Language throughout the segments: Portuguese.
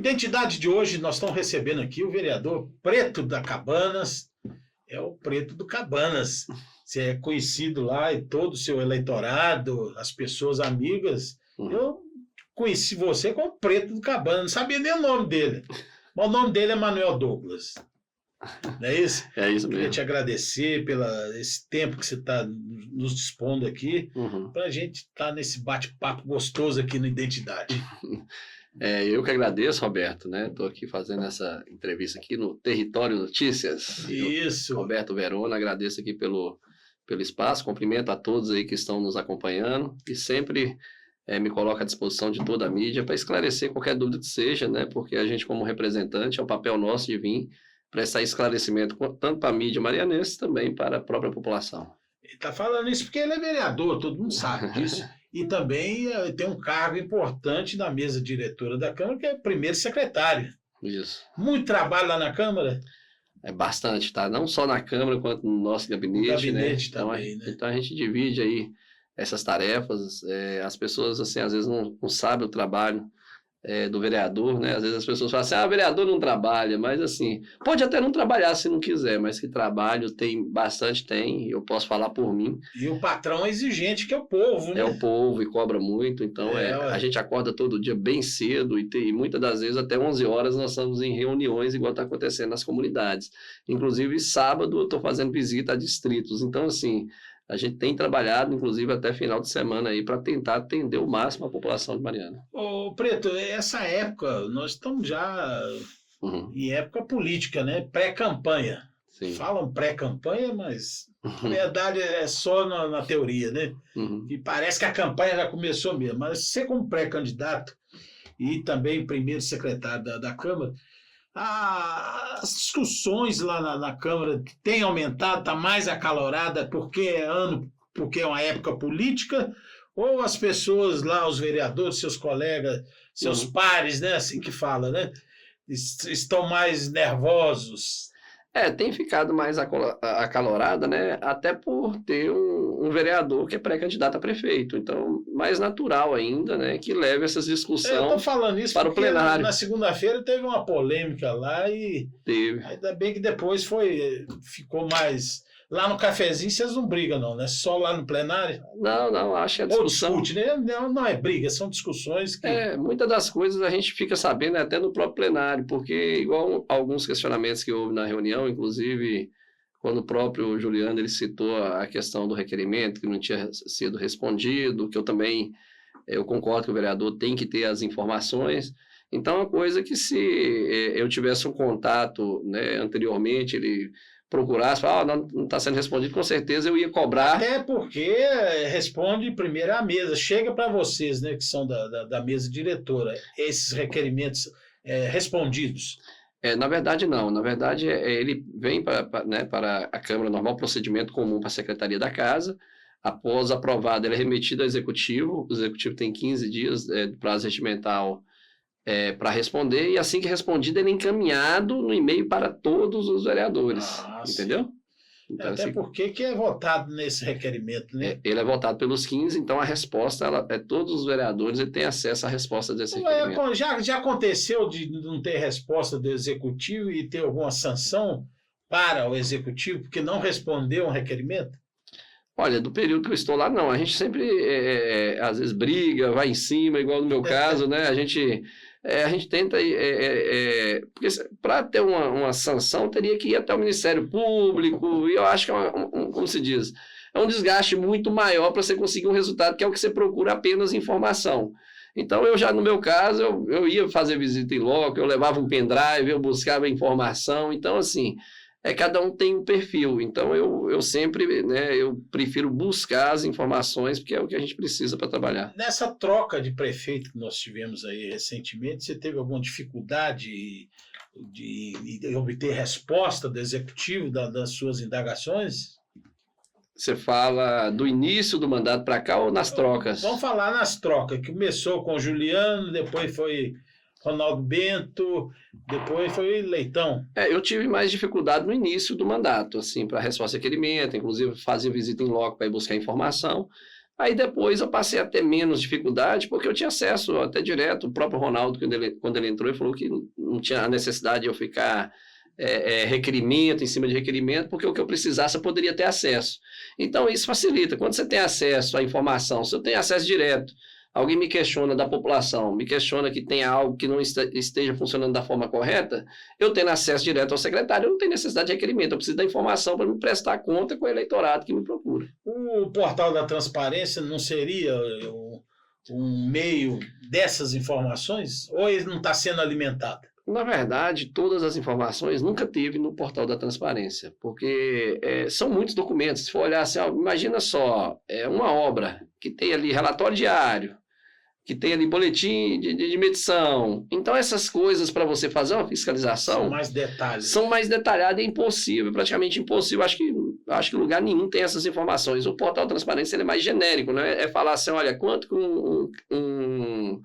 Identidade de hoje, nós estamos recebendo aqui o vereador Preto da Cabanas. É o Preto do Cabanas. Você é conhecido lá e todo o seu eleitorado, as pessoas amigas. Eu conheci você como Preto do Cabanas, não sabia nem o nome dele. Mas o nome dele é Manuel Douglas. Não é isso? É isso mesmo. Queria te agradecer pelo esse tempo que você está nos dispondo aqui, para a gente estar nesse bate-papo gostoso aqui no Identidade. Eu que agradeço, Roberto, né? Estou aqui fazendo essa entrevista aqui no Território Notícias. Isso. Roberto Verona, agradeço aqui pelo espaço, cumprimento a todos aí que estão nos acompanhando e sempre me coloco à disposição de toda a mídia para esclarecer qualquer dúvida que seja, né? Porque a gente, como representante, é o papel nosso de vir prestar esclarecimento tanto para a mídia marianense também para a própria população. Ele está falando isso porque ele é vereador, todo mundo sabe disso. E também tem um cargo importante na mesa diretora da Câmara, que é primeiro secretário. Isso. Muito trabalho lá na Câmara? É bastante, tá? Não só na Câmara, quanto no nosso gabinete. No gabinete, né? também, então, né? Então a gente divide aí essas tarefas. As pessoas, assim, às vezes não sabem o trabalho do vereador, né? Às vezes as pessoas falam assim, o vereador não trabalha, mas assim, pode até não trabalhar se não quiser, mas que trabalho tem bastante, eu posso falar por mim. E o patrão é exigente, que é o povo, né? É o povo e cobra muito, então a gente acorda todo dia bem cedo e muitas das vezes até 11 horas nós estamos em reuniões igual está acontecendo nas comunidades. Inclusive sábado eu estou fazendo visita a distritos, então assim, a gente tem trabalhado, inclusive, até final de semana aí para tentar atender o máximo a população de Mariana. Ô, Preto, essa época, nós estamos já em época política, né? Pré-campanha. Sim. Falam pré-campanha, mas na verdade é só na teoria, né? E parece que a campanha já começou mesmo. Mas você, como pré-candidato e também primeiro secretário da Câmara, as discussões lá na Câmara têm aumentado, está mais acalorada porque é uma época política, ou as pessoas lá, os vereadores, seus colegas, seus pares, né, assim que fala, né, estão mais nervosos? Tem ficado mais acalorada, né? Até por ter um vereador que é pré-candidato a prefeito. Então, mais natural ainda, né? Que leve essas discussões eu tô falando isso para o plenário. Na segunda-feira teve uma polêmica lá e teve. Ainda bem que depois ficou mais... Lá no cafezinho vocês não brigam, não, né? Só lá no plenário? Não, acho que a discussão... Ou discute, né? Não é briga, são discussões que... Muitas das coisas a gente fica sabendo até no próprio plenário, porque igual alguns questionamentos que houve na reunião, inclusive quando o próprio Juliano ele citou a questão do requerimento que não tinha sido respondido, que eu concordo que o vereador tem que ter as informações. Então, é uma coisa que se eu tivesse um contato, né, anteriormente, ele procurasse, não está sendo respondido, com certeza eu ia cobrar. Até porque responde primeiro a mesa, chega para vocês, né, que são da mesa diretora, esses requerimentos respondidos. Na verdade, não. Na verdade, ele vem para a Câmara, normal procedimento comum para a Secretaria da Casa. Após aprovado, ele é remetido ao Executivo. O Executivo tem 15 dias de prazo regimental para responder, e assim que respondido, ele é encaminhado no e-mail para todos os vereadores, entendeu? Então, até porque que é votado nesse requerimento, né? Ele é votado pelos 15, então a resposta, todos os vereadores têm acesso à resposta desse requerimento. Já aconteceu de não ter resposta do Executivo e ter alguma sanção para o Executivo porque não respondeu um requerimento? Olha, do período que eu estou lá, não. A gente sempre, às vezes, briga, vai em cima, igual no meu caso, né? A gente tenta... porque para ter uma sanção, teria que ir até o Ministério Público, e eu acho que como se diz, é um desgaste muito maior para você conseguir um resultado, que é o que você procura apenas informação. Então, no meu caso, eu ia fazer visita em loco, eu levava um pendrive, eu buscava informação. Então, assim... cada um tem um perfil, então eu sempre, né, eu prefiro buscar as informações, porque é o que a gente precisa para trabalhar. Nessa troca de prefeito que nós tivemos aí recentemente, você teve alguma dificuldade de obter resposta do Executivo das suas indagações? Você fala do início do mandato para cá ou nas trocas? Vamos falar nas trocas, que começou com o Juliano, depois foi... Ronaldo Bento, depois foi Leitão. Eu tive mais dificuldade no início do mandato, assim, para resposta a requerimento, inclusive fazia visita em loco para ir buscar informação, Aí depois eu passei a ter menos dificuldade, porque eu tinha acesso até direto. O próprio Ronaldo, quando ele entrou, ele falou que não tinha a necessidade de eu ficar requerimento em cima de requerimento, porque o que eu precisasse eu poderia ter acesso. Então isso facilita. Quando você tem acesso à informação, se eu tenho acesso direto, alguém me questiona da população, me questiona que tem algo que não esteja funcionando da forma correta, eu tendo acesso direto ao secretário, eu não tenho necessidade de requerimento, eu preciso da informação para me prestar conta com o eleitorado que me procura. O portal da transparência não seria um meio dessas informações? Ou ele não está sendo alimentado? Na verdade, todas as informações nunca teve no portal da transparência, porque são muitos documentos. Se for olhar assim, imagina só, uma obra que tem ali relatório diário, que tem ali boletim de medição. Então, essas coisas, para você fazer uma fiscalização... São mais detalhes. São mais detalhadas e impossível, praticamente impossível. Acho que lugar nenhum tem essas informações. O portal da transparência ele é mais genérico, né? É falar assim, olha, quanto que um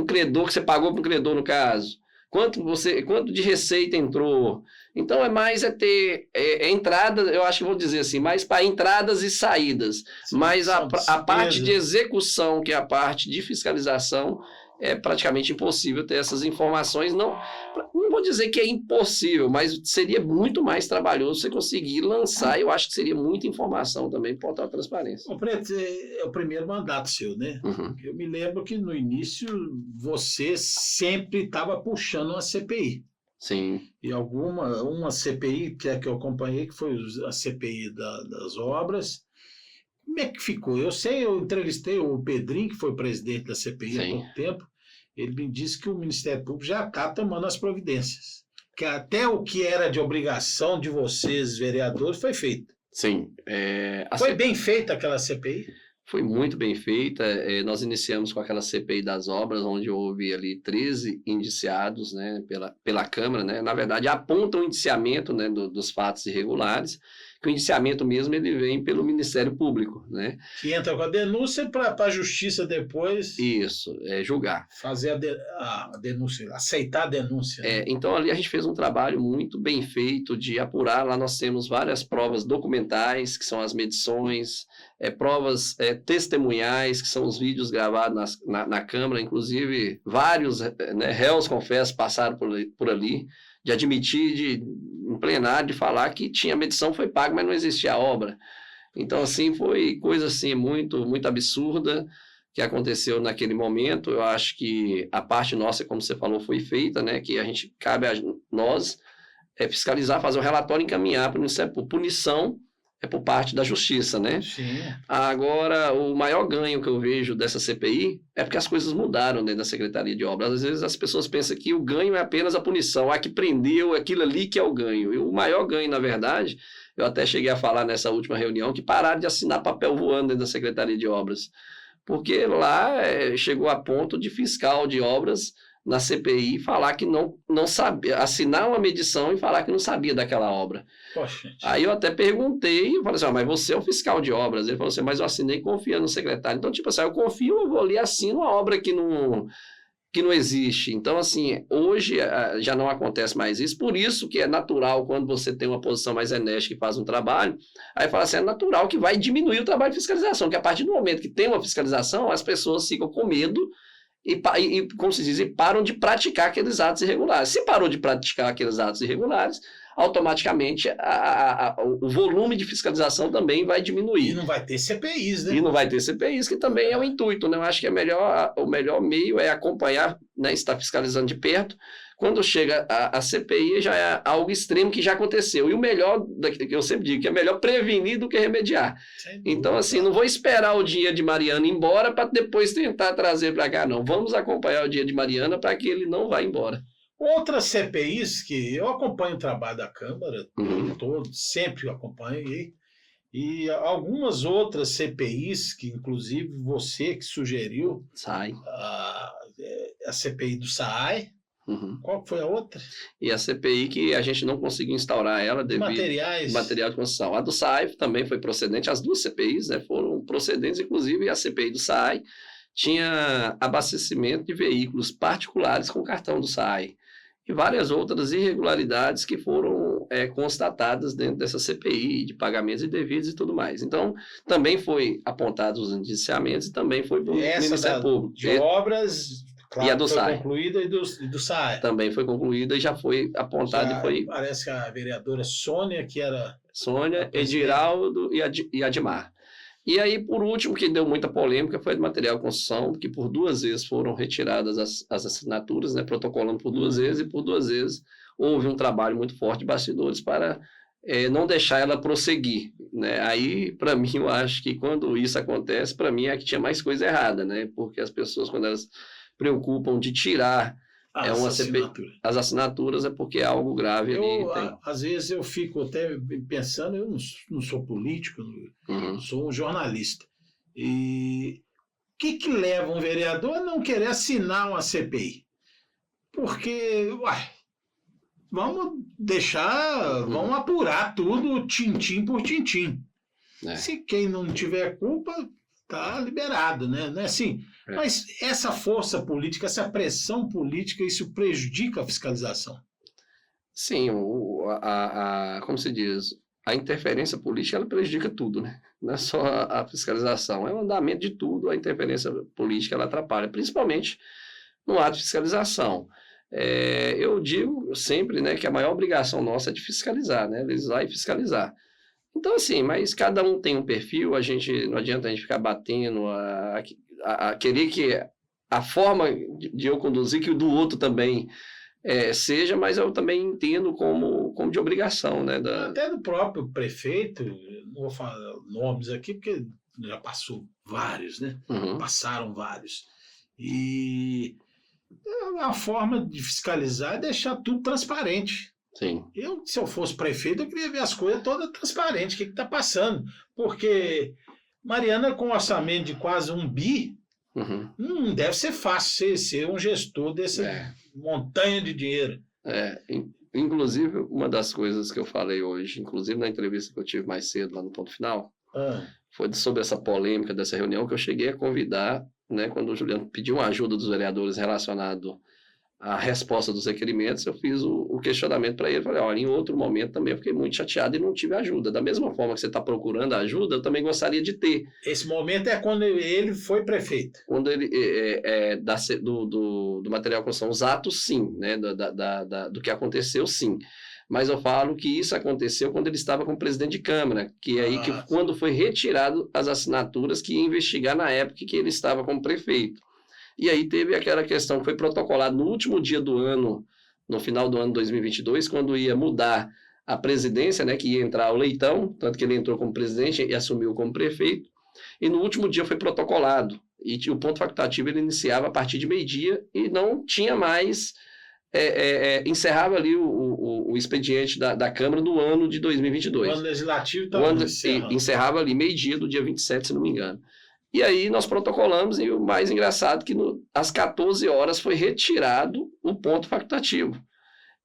credor que você pagou para um credor, no caso... Quanto de receita entrou? Então, ter entrada, eu acho que vou dizer assim, mais para entradas e saídas. Sim, mas a parte de execução, que é a parte de fiscalização, é praticamente impossível ter essas informações. Não vou dizer que é impossível, mas seria muito mais trabalhoso você conseguir lançar. Eu acho que seria muita informação também para o portal de transparência. Ô, Preto, é o primeiro mandato seu, né? Uhum. Eu me lembro que no início você sempre estava puxando uma CPI. Sim. E uma CPI que eu acompanhei, que foi a CPI das obras. Como é que ficou? Eu entrevistei o Pedrinho, que foi presidente da CPI Sim. há pouco tempo. Ele me disse que o Ministério Público já está tomando as providências. Que até o que era de obrigação de vocês, vereadores, foi feito. Sim. Foi bem feita aquela CPI? Foi muito bem feita. Nós iniciamos com aquela CPI das obras, onde houve ali 13 indiciados, né, pela Câmara. Né? Na verdade, aponta o indiciamento, né, dos fatos irregulares, que o indiciamento mesmo ele vem pelo Ministério Público. Né? Que entra com a denúncia para a Justiça depois... Isso, julgar. Fazer a denúncia, aceitar a denúncia. Né? Então, ali a gente fez um trabalho muito bem feito de apurar. Lá nós temos várias provas documentais, que são as medições, provas testemunhais, que são os vídeos gravados na Câmara. Inclusive, vários réus, confesso, passaram por ali, de admitir em plenário, de falar que tinha medição, foi pago, mas não existia a obra. Então, assim, foi coisa assim, muito, muito absurda que aconteceu naquele momento. Eu acho que a parte nossa, como você falou, foi feita, né? Que cabe a nós fiscalizar, fazer um relatório e encaminhar para o Ministério por punição, por parte da Justiça, né? Sim. Agora, o maior ganho que eu vejo dessa CPI é porque as coisas mudaram dentro da Secretaria de Obras. Às vezes as pessoas pensam que o ganho é apenas a punição, que prendeu, aquilo ali que é o ganho. E o maior ganho, na verdade, eu até cheguei a falar nessa última reunião, que pararam de assinar papel voando dentro da Secretaria de Obras. Porque lá chegou a ponto de fiscal de obras na CPI falar que não sabia, assinar uma medição e falar que não sabia daquela obra. Poxa. Aí eu até perguntei, eu falei assim, mas você é o fiscal de obras. Ele falou assim, mas eu assinei confiando no secretário. Então, tipo assim, eu confio, eu vou ali e assino uma obra que não existe. Então, assim, hoje já não acontece mais isso, por isso que é natural quando você tem uma posição mais enérgica e faz um trabalho, aí fala assim, é natural que vai diminuir o trabalho de fiscalização, que a partir do momento que tem uma fiscalização, as pessoas ficam com medo e como se diz, param de praticar aqueles atos irregulares. Se parou de praticar aqueles atos irregulares, automaticamente o volume de fiscalização também vai diminuir. E não vai ter CPIs, né? E não vai ter CPIs, que também é o intuito, né? Eu acho que o melhor meio é acompanhar, né, estar fiscalizando de perto. Quando chega a CPI, já é algo extremo que já aconteceu. E o melhor, que eu sempre digo, que é melhor prevenir do que remediar. Então, assim, não vou esperar o dia de Mariana ir embora para depois tentar trazer para cá, não. Vamos acompanhar o dia de Mariana para que ele não vá embora. Outras CPIs que eu acompanho o trabalho da Câmara, sempre acompanho, e algumas outras CPIs que, inclusive, você que sugeriu, a CPI do SAAI. Qual foi a outra? E a CPI que a gente não conseguiu instaurar ela devido material de construção. A do SAAI também foi procedente, as duas CPIs, né, foram procedentes, inclusive a CPI do SAAI tinha abastecimento de veículos particulares com cartão do SAAI. E várias outras irregularidades que foram constatadas dentro dessa CPI, de pagamentos indevidos e tudo mais. Então, também foi apontados os indiciamentos e também foi para o Ministério Público. De obras, claro, e a do foi SAE. concluída, e do SAE. Também foi concluída e já foi apontada. Já, e foi... Parece que a vereadora Sônia, que era... Sônia, Ediraldo e Admar. E aí, por último, que deu muita polêmica, foi do material de construção, que por 2 vezes foram retiradas as assinaturas, né, protocolando por 2 vezes, e por 2 vezes houve um trabalho muito forte de bastidores para não deixar ela prosseguir. Né? Aí, para mim, eu acho que quando isso acontece, para mim é que tinha mais coisa errada, né? Porque as pessoas, quando elas preocupam de tirar as assinaturas, é porque é algo grave ali. Às vezes eu fico até pensando, eu não sou político, sou um jornalista. E o que leva um vereador a não querer assinar uma CPI? Porque, vamos vamos apurar tudo tintim por tintim. Se quem não tiver culpa, está liberado, né? Não é assim? Mas essa força política, essa pressão política, isso prejudica a fiscalização? Sim, como se diz, a interferência política ela prejudica tudo, né? Não é só a fiscalização, é o andamento de tudo, a interferência política ela atrapalha, principalmente no ato de fiscalização. Eu digo sempre, né, que a maior obrigação nossa é de fiscalizar, né? Legislar e fiscalizar. Então, assim, mas cada um tem um perfil, não adianta a gente ficar batendo, a querer que a forma de eu conduzir, que o do outro também seja, mas eu também entendo como de obrigação, né? Até do próprio prefeito, não vou falar nomes aqui, porque já passou vários, né? Passaram vários. E a forma de fiscalizar é deixar tudo transparente. Sim. Se eu fosse prefeito, eu queria ver as coisas todas transparentes, o que está passando. Porque Mariana, com um orçamento de quase 1 bi, não deve ser fácil ser um gestor dessa montanha de dinheiro. Inclusive, uma das coisas que eu falei hoje, inclusive na entrevista que eu tive mais cedo lá no Ponto Final, foi sobre essa polêmica dessa reunião que eu cheguei a convidar, né, quando o Juliano pediu uma ajuda dos vereadores relacionado à resposta dos requerimentos, eu fiz o questionamento para ele, falei, olha, em outro momento também eu fiquei muito chateado e não tive ajuda. Da mesma forma que você está procurando ajuda, eu também gostaria de ter. Esse momento é quando ele foi prefeito. Quando ele, do material de construção, os atos, sim, né, do que aconteceu, sim. Mas eu falo que isso aconteceu quando ele estava como presidente de Câmara, que é aí quando foi retirado as assinaturas que ia investigar na época que ele estava como prefeito. E aí teve aquela questão que foi protocolada no último dia do ano, no final do ano 2022, quando ia mudar a presidência, né, que ia entrar o Leitão, tanto que ele entrou como presidente e assumiu como prefeito, e no último dia foi protocolado. E o ponto facultativo ele iniciava a partir de meio-dia e não tinha mais... encerrava ali o expediente da Câmara no ano de 2022. O ano legislativo estava encerrava ali meio-dia do dia 27, se não me engano. E aí nós protocolamos, e o mais engraçado é que às 14 horas foi retirado o ponto facultativo.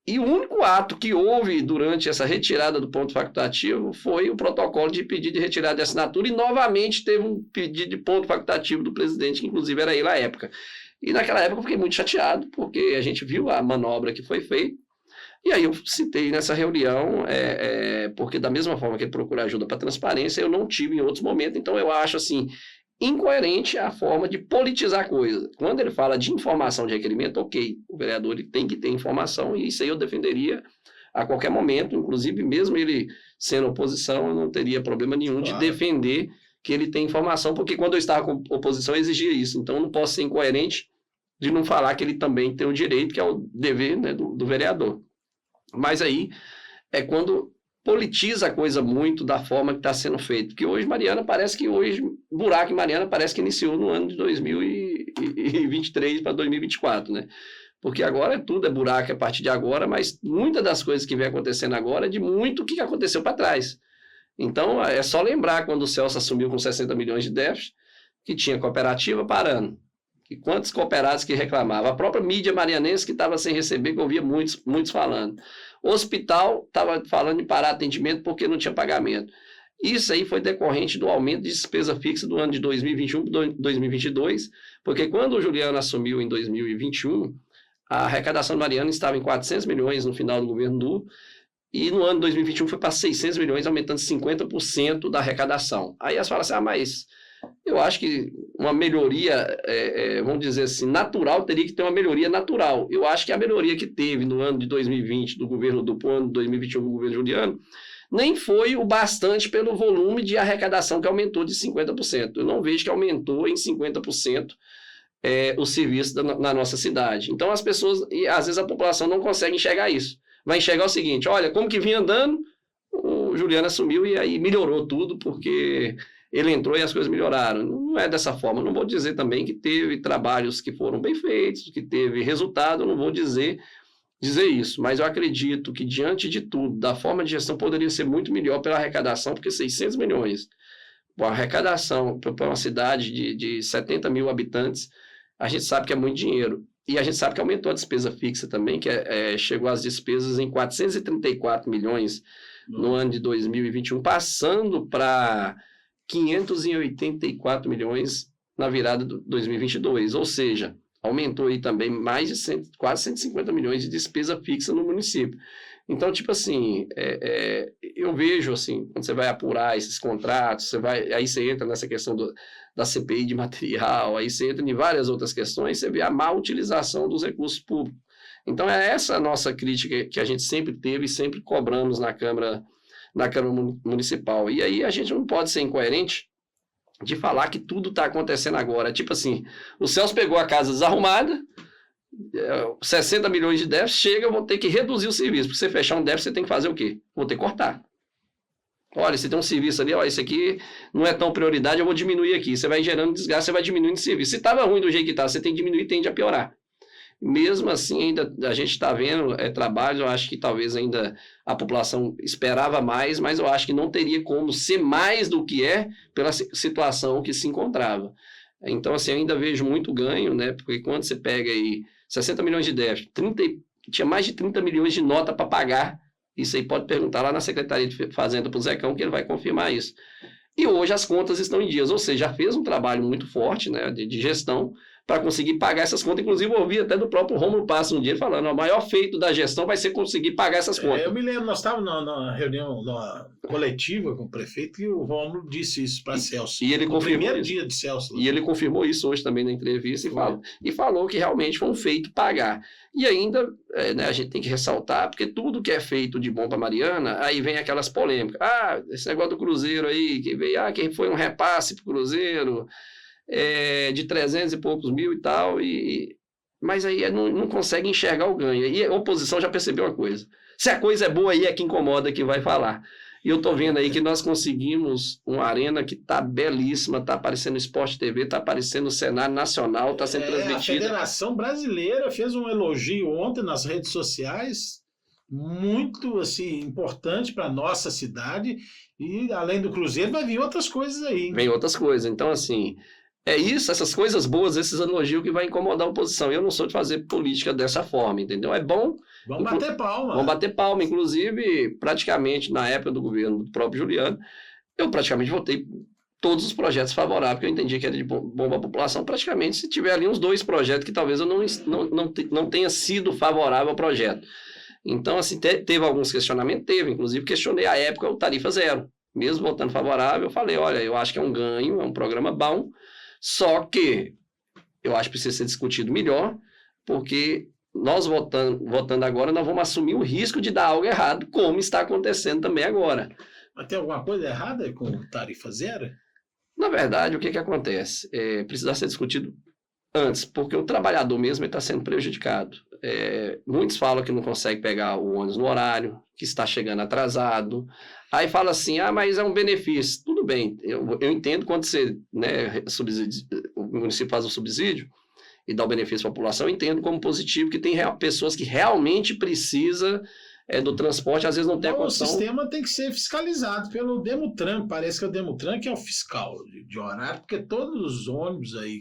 E o único ato que houve durante essa retirada do ponto facultativo foi o protocolo de pedido de retirada de assinatura, e novamente teve um pedido de ponto facultativo do presidente, que inclusive era ele à época. E naquela época eu fiquei muito chateado, porque a gente viu a manobra que foi feita. E aí eu citei nessa reunião, porque da mesma forma que ele procura ajuda para transparência, eu não tive em outros momentos. Então eu acho assim, incoerente a forma de politizar a coisa. Quando ele fala de informação de requerimento, ok, o vereador ele tem que ter informação, e isso aí eu defenderia a qualquer momento, inclusive mesmo ele sendo oposição, eu não teria problema nenhum de defender que ele tem informação, porque quando eu estava com oposição eu exigia isso. Então eu não posso ser incoerente de não falar que ele também tem o direito, que é o dever, né, do vereador. Mas aí é quando politiza a coisa muito da forma que está sendo feito. Porque hoje buraco em Mariana parece que iniciou no ano de 2023 para 2024, né? Porque agora tudo é buraco a partir de agora, mas muitas das coisas que vem acontecendo agora é de muito que aconteceu para trás. Então é só lembrar quando o Celso assumiu com 60 milhões de déficit, que tinha cooperativa parando. E quantos cooperados que reclamavam? A própria mídia marianense que estava sem receber, que eu ouvia muitos falando. O hospital estava falando em parar atendimento porque não tinha pagamento. Isso aí foi decorrente do aumento de despesa fixa do ano de 2021 para 2022, porque quando o Juliano assumiu em 2021, a arrecadação do Mariana estava em 400 milhões no final do governo Lula, E no ano de 2021 foi para 600 milhões, aumentando 50% da arrecadação. Aí elas falam assim, mas eu acho que uma melhoria, vamos dizer assim, natural, teria que ter uma melhoria natural. Eu acho que a melhoria que teve no ano de 2020 do governo do ano de 2021 do governo Juliano, nem foi o bastante pelo volume de arrecadação que aumentou de 50%. Eu não vejo que aumentou em 50% o serviço na nossa cidade. Então as pessoas, e às vezes a população não consegue enxergar isso. Vai enxergar o seguinte, olha, como que vinha andando, o Juliano assumiu e aí melhorou tudo, porque ele entrou e as coisas melhoraram. Não é dessa forma. Não vou dizer também que teve trabalhos que foram bem feitos, que teve resultado, não vou dizer isso, mas eu acredito que diante de tudo, da forma de gestão poderia ser muito melhor pela arrecadação, porque 600 milhões, a arrecadação para uma cidade de 70 mil habitantes, a gente sabe que é muito dinheiro. E a gente sabe que aumentou a despesa fixa também, que chegou às despesas em 434 milhões no ano de 2021, passando para 584 milhões na virada de 2022. Ou seja, aumentou aí também mais de quase 150 milhões de despesa fixa no município. Então, tipo assim, eu vejo assim, quando você vai apurar esses contratos, aí você entra nessa questão da CPI de material, aí você entra em várias outras questões, você vê a má utilização dos recursos públicos. Então, é essa a nossa crítica que a gente sempre teve e sempre cobramos na Câmara Municipal. E aí a gente não pode ser incoerente de falar que tudo está acontecendo agora. Tipo assim, o Celso pegou a casa desarrumada, 60 milhões de déficit, chega, eu vou ter que reduzir o serviço. Para você fechar um déficit, você tem que fazer o quê? Vou ter que cortar. Olha, você tem um serviço ali, ó, esse aqui não é tão prioridade, eu vou diminuir aqui. Você vai gerando desgaste, você vai diminuindo o serviço. Se estava ruim do jeito que está, você tem que diminuir, tende a piorar. Mesmo assim, ainda a gente está vendo trabalho, eu acho que talvez ainda a população esperava mais, mas eu acho que não teria como ser mais do que pela situação que se encontrava. Então, assim, eu ainda vejo muito ganho, né? Porque quando você pega aí 60 milhões de déficit, tinha mais de 30 milhões de nota para pagar. Isso aí pode perguntar lá na Secretaria de Fazenda para o Zecão, que ele vai confirmar isso. E hoje as contas estão em dias, ou seja, já fez um trabalho muito forte, né, de gestão para conseguir pagar essas contas. Inclusive, eu ouvi até do próprio Rômulo Passos um dia falando, o maior feito da gestão vai ser conseguir pagar essas contas. Eu me lembro, nós estávamos na reunião, numa coletiva com o prefeito, e o Rômulo disse isso para Celso. E ele confirmou primeiro isso. Dia de Celso. E ele confirmou isso hoje também na entrevista e falou que realmente foi um feito pagar. E ainda, né, a gente tem que ressaltar, porque tudo que é feito de bom para Mariana, aí vem aquelas polêmicas. Esse negócio do Cruzeiro aí, que veio, quem foi um repasse para o Cruzeiro, de 300 e poucos mil e tal, mas aí não consegue enxergar o ganho. E a oposição já percebeu uma coisa. Se a coisa é boa, aí é que incomoda que vai falar. E eu estou vendo aí que nós conseguimos uma arena que está belíssima, está aparecendo no Sport TV, está aparecendo no cenário nacional, está sendo transmitida. A Federação Brasileira fez um elogio ontem nas redes sociais, muito assim, importante para a nossa cidade, e além do Cruzeiro vai vir outras coisas aí. Vem outras coisas, então assim, isso, essas coisas boas, esses elogios que vai incomodar a oposição. Eu não sou de fazer política dessa forma, entendeu? É bom. Vamos bater palma. Vamos bater palma. Inclusive, praticamente, na época do governo do próprio Juliano, eu praticamente votei todos os projetos favoráveis, que eu entendi que era de bom para a população. Praticamente, se tiver ali uns 2 projetos que talvez eu não tenha sido favorável ao projeto. Então, assim, teve alguns questionamentos? Teve. Inclusive, questionei à época o tarifa zero. Mesmo votando favorável, eu falei, olha, eu acho que é um ganho, é um programa bom, só que eu acho que precisa ser discutido melhor, porque nós votando agora, nós vamos assumir o risco de dar algo errado, como está acontecendo também agora. Mas tem alguma coisa errada com o tarifa zero? Na verdade, o que acontece? Precisa ser discutido antes, porque o trabalhador mesmo está sendo prejudicado. Muitos falam que não consegue pegar o ônibus no horário, que está chegando atrasado. Aí fala assim, mas é um benefício. Tudo bem, eu entendo quando você, né, o município faz o subsídio e dá o benefício à população, eu entendo como positivo que tem pessoas que realmente precisam do transporte, às vezes não tem a condição. O sistema tem que ser fiscalizado pelo Demutran, parece que é o Demutran que é o fiscal de horário, porque todos os ônibus aí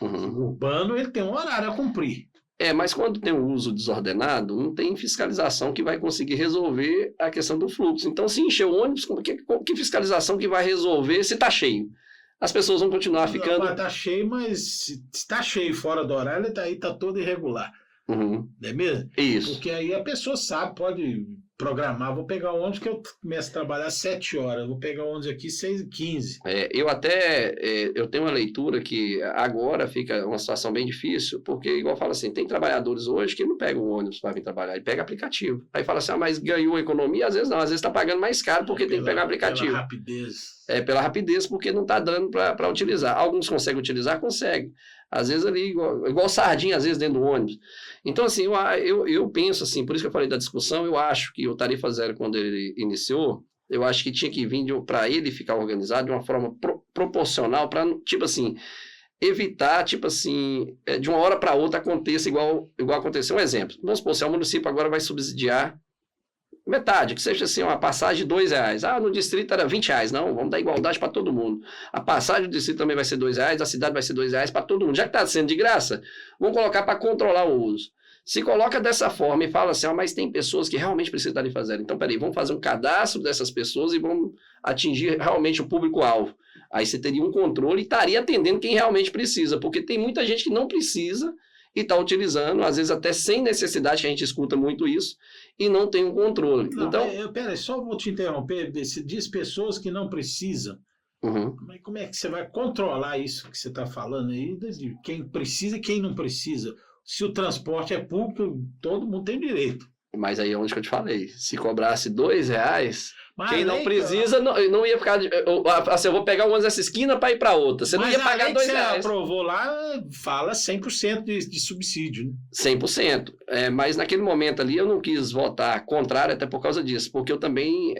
urbano, ele tem um horário a cumprir. Mas quando tem um uso desordenado, não tem fiscalização que vai conseguir resolver a questão do fluxo. Então, se encher o ônibus, que fiscalização que vai resolver se está cheio? As pessoas vão continuar ficando... Está cheio, mas se está cheio fora do horário, ele está todo irregular. Uhum. Não é mesmo? Isso. Porque aí a pessoa sabe, pode programar, vou pegar o ônibus que eu começo a trabalhar às 7 horas, vou pegar o ônibus aqui às 6h15. Eu tenho uma leitura que agora fica uma situação bem difícil, porque, igual fala assim, tem trabalhadores hoje que não pegam o ônibus para vir trabalhar, ele pega aplicativo. Aí fala assim, mas ganhou economia? Às vezes não, às vezes está pagando mais caro porque tem que pegar aplicativo. Pela rapidez. Pela rapidez, porque não está dando para utilizar. Alguns conseguem utilizar, conseguem. Às vezes ali, igual sardinha, às vezes dentro do ônibus. Então, assim, eu penso assim, por isso que eu falei da discussão, eu acho que o Tarifa Zero, quando ele iniciou, eu acho que tinha que vir para ele ficar organizado de uma forma proporcional, para, tipo assim, evitar, tipo assim, de uma hora para outra aconteça igual aconteceu. Um exemplo, vamos supor, se o município agora vai subsidiar metade, que seja assim, uma passagem de R$2. No distrito era R$20. Não, vamos dar igualdade para todo mundo. A passagem do distrito também vai ser R$2, a cidade vai ser R$2 para todo mundo. Já que está sendo de graça, vamos colocar para controlar o uso. Se coloca dessa forma e fala assim, mas tem pessoas que realmente precisam de fazer. Então, peraí, vamos fazer um cadastro dessas pessoas e vamos atingir realmente o público-alvo. Aí você teria um controle e estaria atendendo quem realmente precisa, porque tem muita gente que não precisa e está utilizando, às vezes até sem necessidade, que a gente escuta muito isso, e não tem um controle. Não, então, peraí, só vou te interromper, você diz pessoas que não precisam, mas como é que você vai controlar isso que você está falando aí, de quem precisa e quem não precisa? Se o transporte é público, todo mundo tem direito. Mas aí é onde que eu te falei, se cobrasse R$2... Mas quem não precisa não ia ficar... Assim, eu vou pegar um ônibus dessa esquina para ir para outra. Você não ia pagar R$2. Mas a lei que você aprovou lá fala 100% de subsídio. Né? 100%. Mas naquele momento ali eu não quis votar contrário até por causa disso. Porque eu também...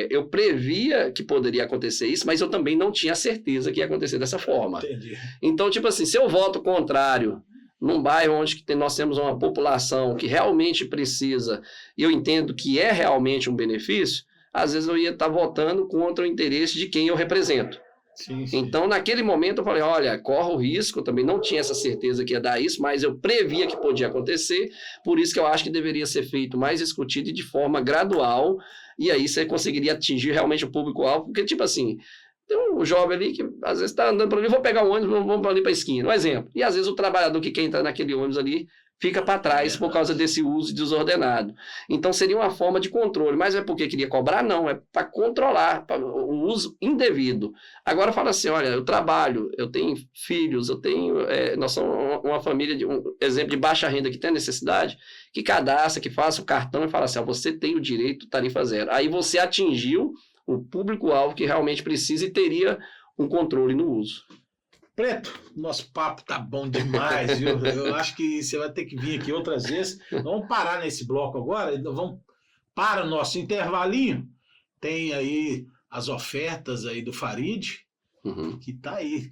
eu previa que poderia acontecer isso, mas eu também não tinha certeza que ia acontecer dessa forma. Entendi. Então, tipo assim, se eu voto contrário num bairro onde nós temos uma população que realmente precisa, e eu entendo que é realmente um benefício, às vezes eu ia estar votando contra o interesse de quem eu represento. Sim. Então, naquele momento, eu falei, olha, corre o risco, eu também não tinha essa certeza que ia dar isso, mas eu previa que podia acontecer, por isso que eu acho que deveria ser feito mais discutido e de forma gradual, e aí você conseguiria atingir realmente o público-alvo, porque, tipo assim, tem um jovem ali que às vezes está andando para ali, vou pegar o ônibus, vamos ali para a esquina, um exemplo. E às vezes o trabalhador que quer entrar naquele ônibus ali fica para trás por causa desse uso desordenado. Então seria uma forma de controle, mas é porque queria cobrar? Não, é para controlar o uso indevido. Agora fala assim, olha, eu trabalho, eu tenho filhos, nós somos uma família, um exemplo de baixa renda que tem necessidade, que cadastra, que faça o cartão e fala assim, você tem o direito de tarifa zero. Aí você atingiu o público-alvo que realmente precisa e teria um controle no uso. Preto, nosso papo tá bom demais, viu? Eu acho que você vai ter que vir aqui outras vezes. Vamos parar nesse bloco agora, vamos para o nosso intervalinho. Tem aí as ofertas aí do Farid, que tá aí.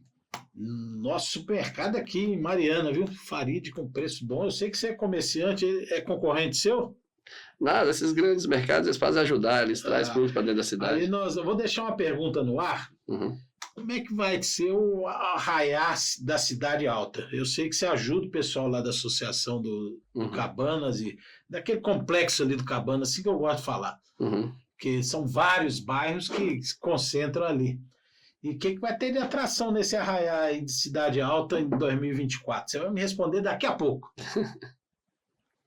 Nosso supermercado aqui em Mariana, viu? Farid com preço bom. Eu sei que você é comerciante, é concorrente seu? Nada, esses grandes mercados, eles fazem ajudar, eles trazem produtos para dentro da cidade. Aí eu vou deixar uma pergunta no ar. Como é que vai ser o arraiá da Cidade Alta? Eu sei que você ajuda o pessoal lá da associação do Cabanas e daquele complexo ali do Cabanas, assim que eu gosto de falar. Porque são vários bairros que se concentram ali. E o que vai ter de atração nesse arraiá aí de Cidade Alta em 2024? Você vai me responder daqui a pouco.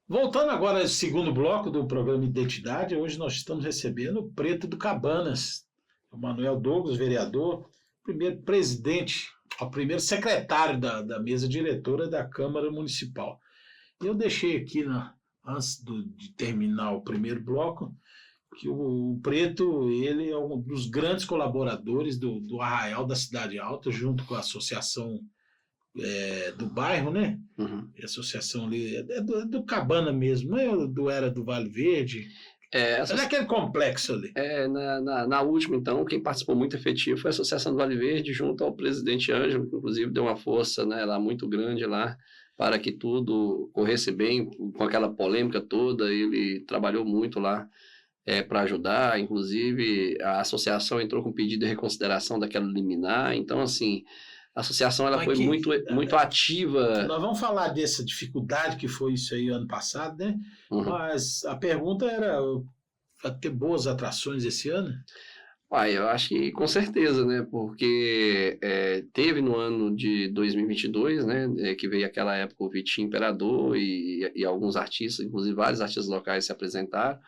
Voltando agora ao segundo bloco do programa Identidade, hoje nós estamos recebendo o Preto do Cabanas, o Manuel Douglas, vereador, primeiro presidente, o primeiro secretário da mesa diretora da Câmara Municipal. Eu deixei aqui, antes de terminar o primeiro bloco, que o Preto ele é um dos grandes colaboradores do Arraial da Cidade Alta, junto com a associação do bairro, né? A associação ali é do Cabana mesmo, não é era do Vale Verde. É naquele complexo ali. Na última, então, quem participou muito efetivo foi a Associação do Vale Verde, junto ao presidente Ângelo, que inclusive deu uma força, né, lá muito grande lá, para que tudo corresse bem, com aquela polêmica toda. Ele trabalhou muito lá para ajudar, inclusive a associação entrou com pedido de reconsideração daquela liminar. Então, assim, a associação ela foi muito ativa. Nós vamos falar dessa dificuldade que foi isso aí ano passado, né? Mas a pergunta era, vai ter boas atrações esse ano? Eu acho que com certeza, né? Porque teve no ano de 2022, né? Que veio aquela época o Vitinho Imperador e alguns artistas, inclusive vários artistas locais se apresentaram.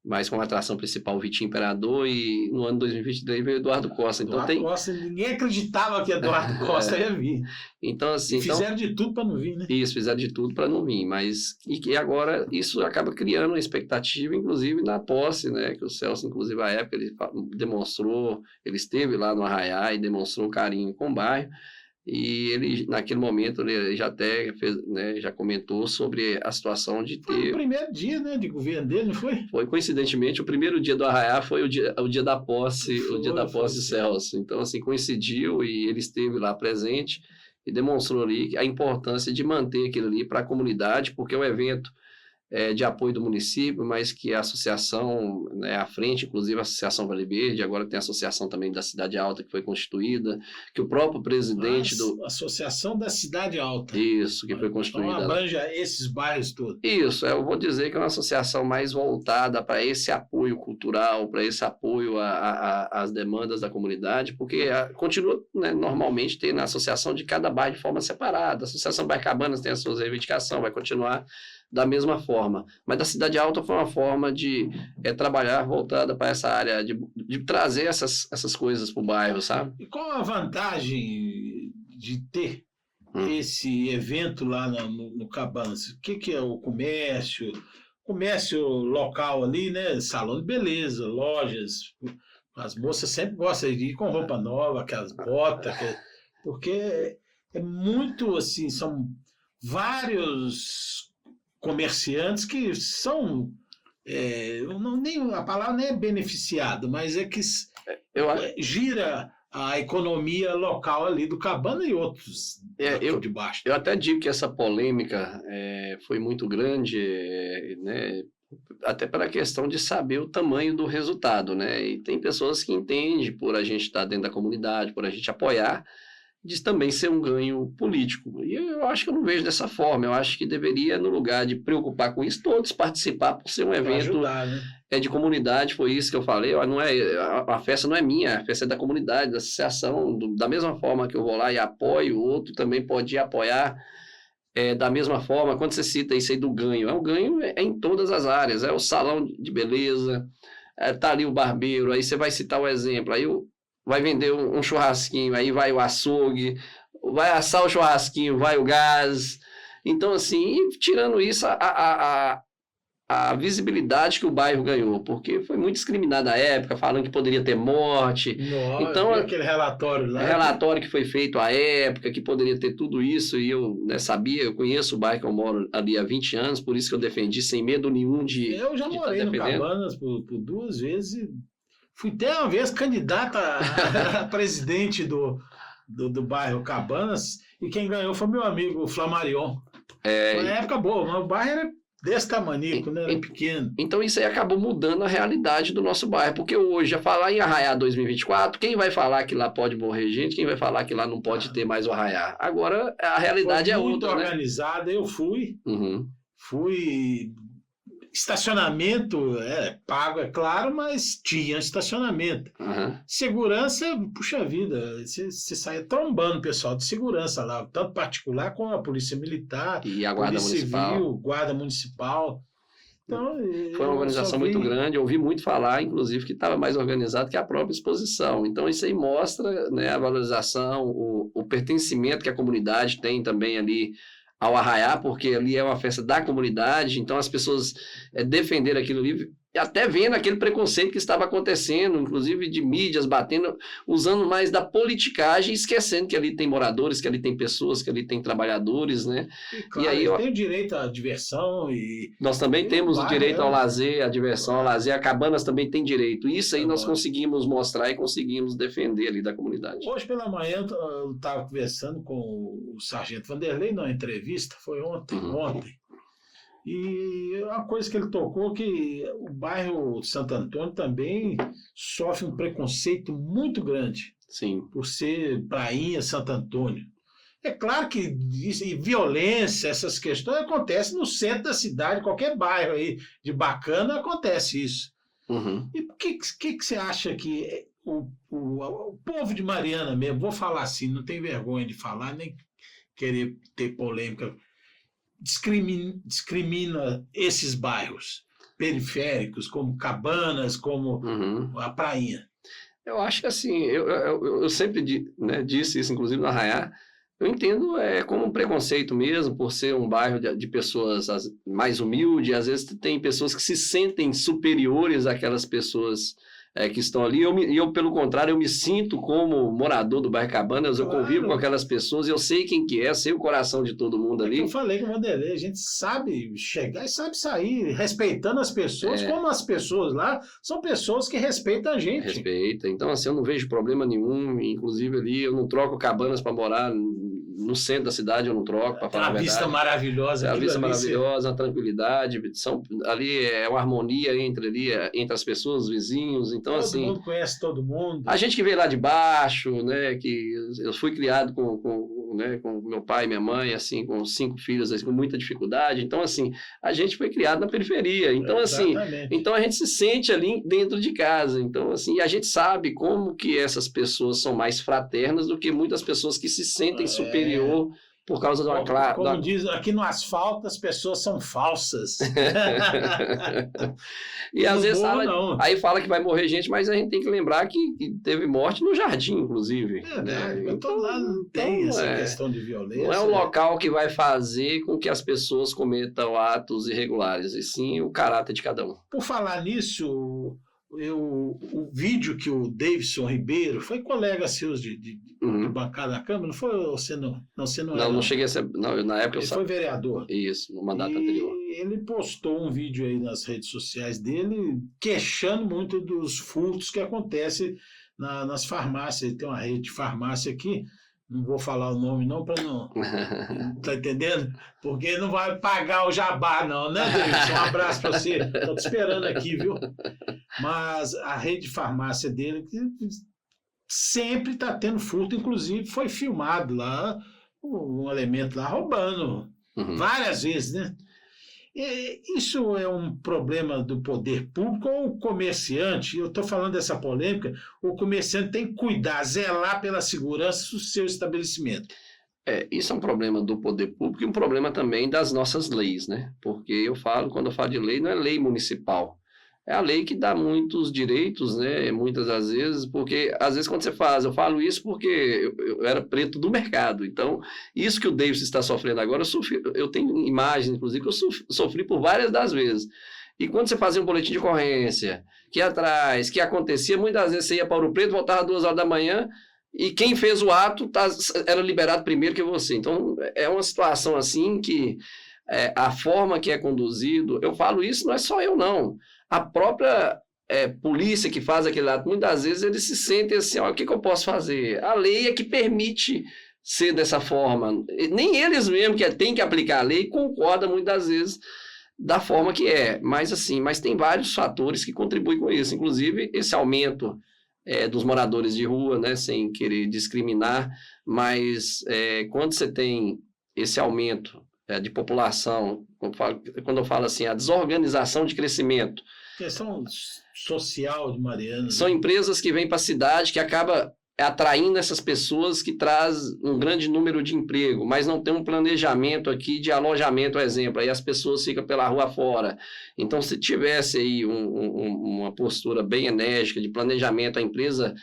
mas com a atração principal o Vitinho Imperador, e no ano 2023 veio o Eduardo Costa. Então Eduardo Costa, ninguém acreditava que Eduardo Costa ia vir. Então, assim, fizeram de tudo para não vir, né? Isso, fizeram de tudo para não vir, e que agora isso acaba criando uma expectativa, inclusive na posse, né? Que o Celso, inclusive, à época, ele demonstrou, ele esteve lá no Arraiá e demonstrou carinho com o bairro. E ele, naquele momento, ele já até fez, né, já comentou sobre a situação de ter... Foi o primeiro dia, né, de governo dele, não foi? Foi, coincidentemente, o primeiro dia do Arraiá foi o dia da posse, o dia da posse de Celso. Então, assim, coincidiu e ele esteve lá presente e demonstrou ali a importância de manter aquilo ali para a comunidade, porque é um evento de apoio do município, mas que a associação, né, à frente, inclusive a Associação Vale Verde, agora tem a associação também da Cidade Alta que foi constituída, que o próprio presidente do... Associação da Cidade Alta. Isso, que foi constituída. Então abrange esses bairros todos. Isso, eu vou dizer que é uma associação mais voltada para esse apoio cultural, para esse apoio às demandas da comunidade, porque continua, né, normalmente tendo a associação de cada bairro de forma separada. A Associação Bairro Cabanas tem as suas reivindicações, vai continuar da mesma forma. Mas da Cidade Alta foi uma forma de trabalhar voltada para essa área, de trazer essas coisas para o bairro, sabe? E qual a vantagem de ter esse evento lá no Cabanas? O que é o comércio? Comércio local ali, né? Salão de beleza, lojas. As moças sempre gostam de ir com roupa nova, aquelas botas, porque é muito assim, são vários comerciantes que são, a palavra não é beneficiado, mas é que gira a economia local ali do Cabana e outros de baixo. Eu até digo que essa polêmica foi muito grande, né, até pela questão de saber o tamanho do resultado, né? E tem pessoas que entendem, por a gente estar dentro da comunidade, por a gente apoiar, de também ser um ganho político. E eu acho que eu não vejo dessa forma. Eu acho que deveria, no lugar de preocupar com isso, todos participar por ser um evento ajudar, né? De comunidade. Foi isso que eu falei. Não a festa não é minha, a festa é da comunidade, da associação. Da mesma forma que eu vou lá e apoio, o outro também pode ir apoiar da mesma forma. Quando você cita isso aí do ganho, o ganho é em todas as áreas. É o salão de beleza, tá ali o barbeiro, aí você vai citar o exemplo, aí vai vender um churrasquinho, aí vai o açougue, vai assar o churrasquinho, vai o gás. Então, assim, tirando isso, a visibilidade que o bairro ganhou, porque foi muito discriminado na época, falando que poderia ter morte. Nossa, então, aquele relatório lá. Relatório que foi feito à época, que poderia ter tudo isso, e eu sabia, eu conheço o bairro que eu moro ali há 20 anos, por isso que eu defendi sem medo nenhum de... Eu já morei no Cabanas por 2 vezes e fui até uma vez candidata a presidente do bairro Cabanas, e quem ganhou foi meu amigo Flamarion. Foi uma época boa, mas o bairro era desse tamanico, né? Era pequeno. Então isso aí acabou mudando a realidade do nosso bairro, porque hoje, a falar em Arraiá 2024, quem vai falar que lá pode morrer gente, quem vai falar que lá não pode ter mais o Arraiá? Agora a realidade foi outra, muito organizada, eu fui. Uhum. Fui... Estacionamento pago, é claro, mas tinha estacionamento. Uhum. Segurança, puxa vida, você saia trombando o pessoal de segurança lá, tanto particular como a polícia militar, e a guarda polícia municipal. Civil, guarda municipal. Então, foi uma organização muito grande, eu ouvi muito falar, inclusive, que estava mais organizado que a própria exposição. Então isso aí mostra, né, a valorização, o pertencimento que a comunidade tem também ali ao Arraiá, porque ali é uma festa da comunidade, então as pessoas defenderam aquilo ali, até vendo aquele preconceito que estava acontecendo, inclusive de mídias batendo, usando mais da politicagem, esquecendo que ali tem moradores, que ali tem pessoas, que ali tem trabalhadores, né? E, claro, e aí tem o direito à diversão e... Nós também temos o direito ao lazer, à diversão, ao lazer, a Cabanas também tem direito. Isso aí nós conseguimos mostrar e conseguimos defender ali da comunidade. Hoje pela manhã eu estava conversando com o Sargento Vanderlei numa entrevista, foi ontem. E uma coisa que ele tocou, que o bairro de Santo Antônio também sofre um preconceito muito grande. Sim. Por ser prainha Santo Antônio. É claro que violência, essas questões acontecem no centro da cidade, qualquer bairro aí de bacana acontece isso. Uhum. E o que você acha que o povo de Mariana mesmo, vou falar assim, não tenho vergonha de falar, nem querer ter polêmica, discrimina esses bairros? periféricos, como Cabanas, como a Prainha? Eu acho que assim, eu sempre disse isso, inclusive no Arraiá, eu entendo como um preconceito mesmo, por ser um bairro de pessoas mais humildes, às vezes tem pessoas que se sentem superiores àquelas pessoas que estão ali, e eu, pelo contrário, eu me sinto como morador do bairro Cabanas, eu convivo com aquelas pessoas, eu sei quem que sei o coração de todo mundo ali. Eu falei com o Vanderlei, a gente sabe chegar e sabe sair, respeitando as pessoas, como as pessoas lá são pessoas que respeitam a gente. Respeita, então assim, eu não vejo problema nenhum, inclusive ali, eu não troco Cabanas para morar no centro da cidade, eu não troco, para falar a verdade. A vista maravilhosa. A vista maravilhosa, a tranquilidade, ali é uma harmonia entre as pessoas, os vizinhos, então todo assim... Todo mundo conhece todo mundo. A gente que veio lá de baixo, né, que eu fui criado com meu pai e minha mãe, assim, com 5 filhos, assim, com muita dificuldade, então assim, a gente foi criado na periferia, então assim, então a gente se sente ali dentro de casa, então assim, a gente sabe como que essas pessoas são mais fraternas do que muitas pessoas que se sentem superior por causa de uma classe. Como diz, aqui no asfalto as pessoas são falsas. E às vezes fala que vai morrer gente, mas a gente tem que lembrar que teve morte no jardim, inclusive. Então lá não tem essa questão de violência. Não é o local que vai fazer com que as pessoas cometam atos irregulares, e sim o caráter de cada um. Por falar nisso, o vídeo que o Davidson Ribeiro foi colega seus de bancada da Câmara, não foi? Você não cheguei a ser. Não, na época ele foi vereador. Isso, no mandato anterior. Ele postou um vídeo aí nas redes sociais dele, queixando muito dos furtos que acontecem nas farmácias. Ele tem uma rede de farmácia aqui. Não vou falar o nome não, para não... Tá entendendo? Porque não vai pagar o jabá não, né, Davidson? Um abraço para você. Estou te esperando aqui, viu? Mas a rede de farmácia dele sempre está tendo furto, inclusive foi filmado lá, um elemento lá roubando várias vezes, né? Isso é um problema do poder público ou o comerciante? Eu estou falando dessa polêmica, o comerciante tem que cuidar, zelar pela segurança do seu estabelecimento. Isso é um problema do poder público e um problema também das nossas leis, né? Porque quando eu falo de lei, não é lei municipal. É a lei que dá muitos direitos, né? Muitas das vezes, porque às vezes quando eu falo isso porque eu era preto do mercado, então isso que o Davis está sofrendo agora, eu tenho imagens, inclusive, que eu sofri por várias das vezes. E quando você fazia um boletim de ocorrência, que atrás, que acontecia, muitas vezes você ia para Ouro Preto, voltava 2 horas da manhã, e quem fez o ato era liberado primeiro que você. Então é uma situação assim que a forma que é conduzido, eu falo isso, não é só eu não. A própria polícia que faz aquele ato, muitas vezes eles se sentem assim, o que eu posso fazer? A lei é que permite ser dessa forma. Nem eles mesmos que têm que aplicar a lei concordam muitas vezes da forma que é. Mas tem vários fatores que contribuem com isso. Inclusive esse aumento dos moradores de rua, né, sem querer discriminar, mas quando você tem esse aumento de população, quando eu falo assim, a desorganização de crescimento. Questão social de Mariana. São empresas que vêm para a cidade que acaba atraindo essas pessoas que traz um grande número de emprego, mas não tem um planejamento aqui de alojamento, exemplo, aí as pessoas ficam pela rua fora. Então, se tivesse aí uma postura bem enérgica de planejamento, a empresa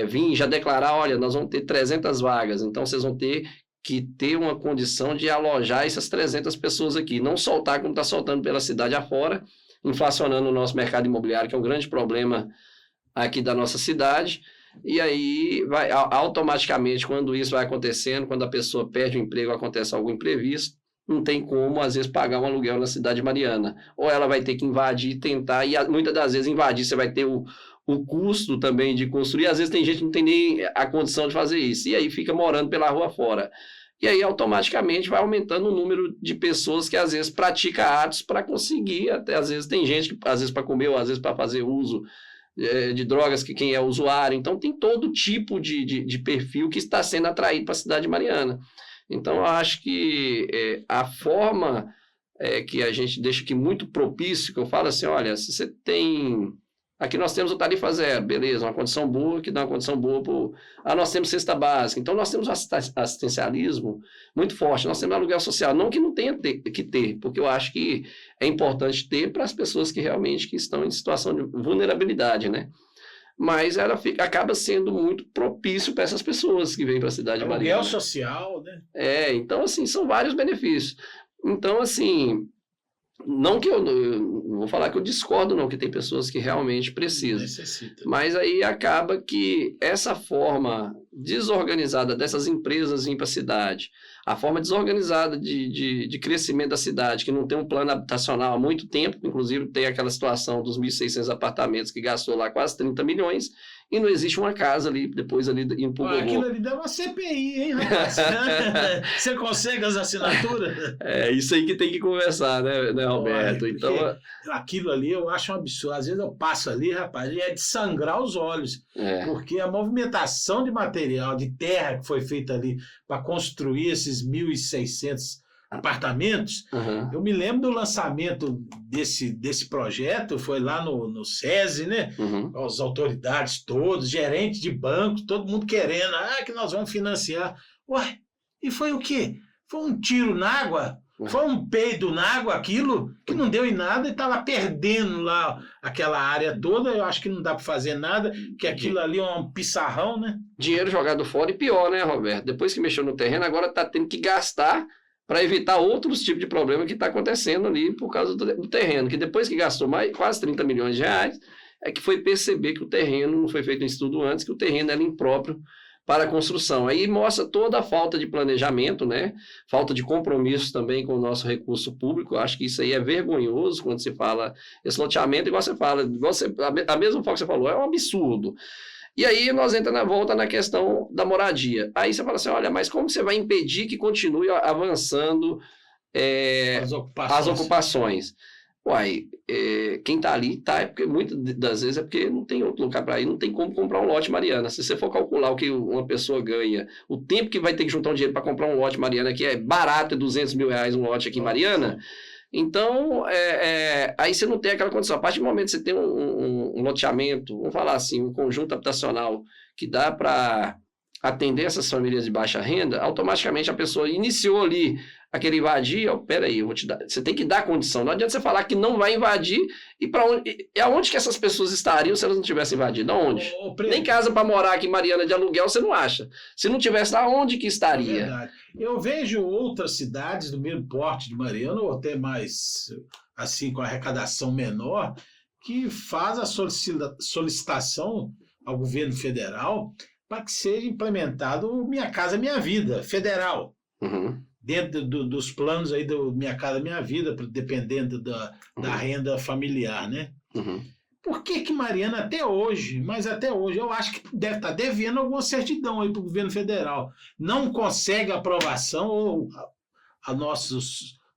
vir já declarar, olha, nós vamos ter 300 vagas, então vocês vão ter que ter uma condição de alojar essas 300 pessoas aqui, não soltar como está soltando pela cidade afora, inflacionando o nosso mercado imobiliário, que é um grande problema aqui da nossa cidade, e aí vai automaticamente, quando isso vai acontecendo, quando a pessoa perde o emprego, acontece algo imprevisto, não tem como, às vezes, pagar um aluguel na cidade de Mariana, ou ela vai ter que invadir, tentar, e muitas das vezes invadir, você vai ter o custo também de construir, às vezes tem gente que não tem nem a condição de fazer isso, e aí fica morando pela rua fora. E aí automaticamente vai aumentando o número de pessoas que às vezes pratica atos para conseguir, até às vezes tem gente que às vezes para comer ou às vezes para fazer uso de drogas, que quem é usuário, então tem todo tipo de perfil que está sendo atraído para a cidade de Mariana. Então eu acho que a forma que a gente deixa aqui muito propício, que eu falo assim, olha, se você tem Aqui nós temos o tarifa zero, beleza, uma condição boa, que dá uma condição boa para... nós temos cesta básica, então nós temos assistencialismo muito forte, nós temos aluguel social, não que não tenha que ter, porque eu acho que é importante ter para as pessoas que realmente que estão em situação de vulnerabilidade, né? Mas ela acaba sendo muito propício para essas pessoas que vêm para a cidade de Mariana. Aluguel social, né? Então, assim, são vários benefícios. Então, assim... Não que eu não vou falar que eu discordo, não, que tem pessoas que realmente precisam. Necessita. Mas aí acaba que essa forma desorganizada dessas empresas vir para a cidade, a forma desorganizada de crescimento da cidade, que não tem um plano habitacional há muito tempo, inclusive tem aquela situação dos 1.600 apartamentos que gastou lá quase 30 milhões, e não existe uma casa ali, depois ali em Pugogô. Aquilo ali dá uma CPI, hein, rapaz? Você consegue as assinaturas? Isso aí que tem que conversar, né Roberto? Então, aquilo ali eu acho um absurdo. Às vezes eu passo ali, rapaz, e é de sangrar os olhos. Porque a movimentação de material, de terra que foi feita ali para construir esses 1.600 apartamentos, eu me lembro do lançamento desse projeto, foi lá no SESI, né? As autoridades todos, gerentes de banco, todo mundo querendo, que nós vamos financiar. Ué, e foi o quê? Foi um tiro na água? Foi um peido na água aquilo, que não deu em nada e estava perdendo lá aquela área toda. Eu acho que não dá para fazer nada, que aquilo ali é um pissarrão, né? Dinheiro jogado fora e pior, né, Roberto? Depois que mexeu no terreno, agora está tendo que gastar para evitar outros tipos de problema que está acontecendo ali por causa do terreno, que depois que gastou quase 30 milhões de reais, é que foi perceber que o terreno, não foi feito um estudo antes, que o terreno era impróprio para a construção. Aí mostra toda a falta de planejamento, né? Falta de compromisso também com o nosso recurso público. Eu acho que isso aí é vergonhoso quando se fala esse loteamento, igual você fala, a mesma forma que você falou, é um absurdo. E aí nós volta na questão da moradia. Aí você fala assim, olha, mas como você vai impedir que continue avançando as ocupações? Uai, quem está ali é porque muitas das vezes é porque não tem outro lugar para ir, não tem como comprar um lote Mariana. Se você for calcular o que uma pessoa ganha, o tempo que vai ter que juntar um dinheiro para comprar um lote Mariana, que é barato, é 200 mil reais um lote aqui em Mariana, então aí você não tem aquela condição. A partir do momento que você tem um loteamento, vamos falar assim, um conjunto habitacional que dá para atender essas famílias de baixa renda, automaticamente a pessoa iniciou ali aquele invadir, peraí, eu vou te dar. Você tem que dar condição. Não adianta você falar que não vai invadir e para onde. E aonde que essas pessoas estariam se elas não tivessem invadido? Aonde? Nem casa para morar aqui em Mariana de aluguel você não acha. Se não tivesse, aonde que estaria? É verdade. Eu vejo outras cidades do mesmo porte de Mariana, ou até mais assim, com arrecadação menor, que faz a solicitação ao governo federal para que seja implementado o Minha Casa Minha Vida federal. Dentro dos planos aí do Minha Casa Minha Vida, dependendo da renda familiar, né? Por que Mariana até hoje, eu acho que deve estar devendo alguma certidão aí para o governo federal, não consegue aprovação, ou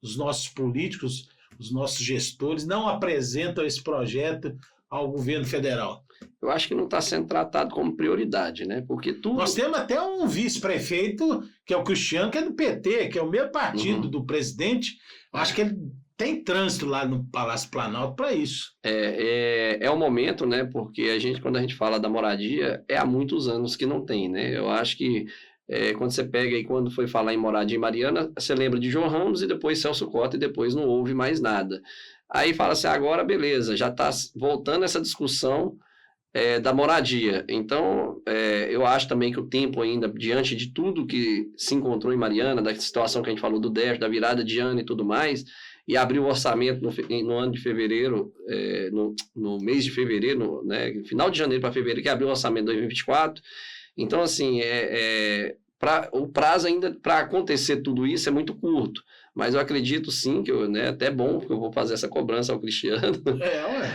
os nossos políticos, os nossos gestores não apresentam esse projeto ao governo federal? Eu acho que não está sendo tratado como prioridade, né? Porque tudo... Nós temos até um vice-prefeito, que é o Cristiano, que é do PT, que é o mesmo partido do presidente. Eu acho que ele tem trânsito lá no Palácio Planalto para isso. É o momento, né? Porque quando a gente fala da moradia, há muitos anos que não tem, né? Eu acho que quando você pega aí, quando foi falar em moradia em Mariana, você lembra de João Ramos e depois Celso Cota e depois não houve mais nada. Aí fala assim, agora beleza, já está voltando essa discussão da moradia. Então, eu acho também que o tempo ainda, diante de tudo que se encontrou em Mariana, da situação que a gente falou do déficit, da virada de ano e tudo mais, e abriu o orçamento no ano de fevereiro, no mês de fevereiro, né, final de janeiro para fevereiro, que abriu o orçamento de 2024. Então, assim, o prazo ainda para acontecer tudo isso é muito curto. Mas eu acredito sim que até bom, porque eu vou fazer essa cobrança ao Cristiano.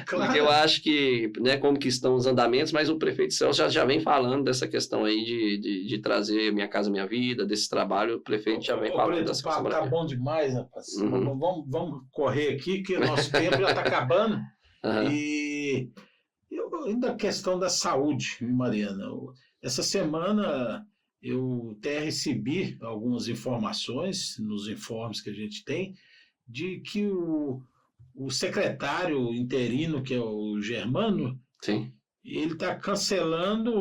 Claro. Porque eu acho que, como que estão os andamentos, mas o prefeito Celso já vem falando dessa questão aí de trazer Minha Casa Minha Vida, desse trabalho, o prefeito já vem falando dessa questão. Tá bom demais, rapaz. Vamos correr aqui, que o nosso tempo já está acabando. E ainda a questão da saúde, Mariana. Essa semana eu até recebi algumas informações, nos informes que a gente tem, de que o secretário interino, que é o Germano, Sim. E ele está cancelando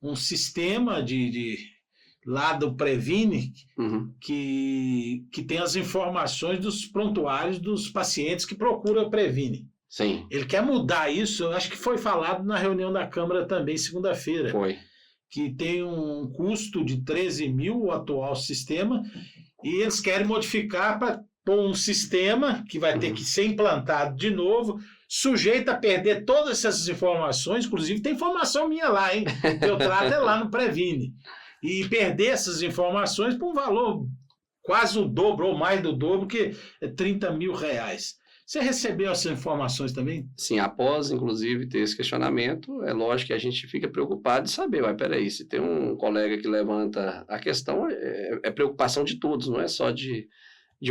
um sistema lá do Previne que tem as informações dos prontuários dos pacientes que procuram Previne. Sim. Ele quer mudar isso, acho que foi falado na reunião da Câmara também, segunda-feira. Foi. Que tem um custo de 13 mil o atual sistema, e eles querem modificar para pôr um sistema que vai ter que ser implantado de novo, sujeito a perder todas essas informações, inclusive tem informação minha lá, hein? Que eu trato lá no Previne. E perder essas informações por um valor quase o dobro, ou mais do dobro, que é 30 mil reais. Você recebeu essas informações também? Sim, após, inclusive, ter esse questionamento, é lógico que a gente fica preocupado de saber, peraí, se tem um colega que levanta a questão, é preocupação de todos, não é só de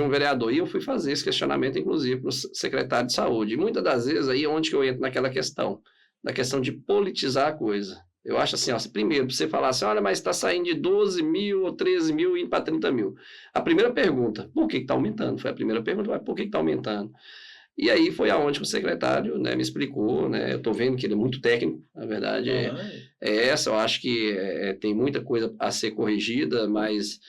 um vereador. E eu fui fazer esse questionamento, inclusive, para o secretário de saúde. E muitas das vezes, aí é onde que eu entro naquela questão, da questão de politizar a coisa. Eu acho assim, primeiro, você falar assim, olha, mas está saindo de 12 mil ou 13 mil e indo para 30 mil. A primeira pergunta, por que está aumentando? Foi a primeira pergunta, mas por que está aumentando? E aí foi aonde que o secretário, né, me explicou, né, eu estou vendo que ele é muito técnico, na verdade é essa, eu acho que tem muita coisa a ser corrigida, mas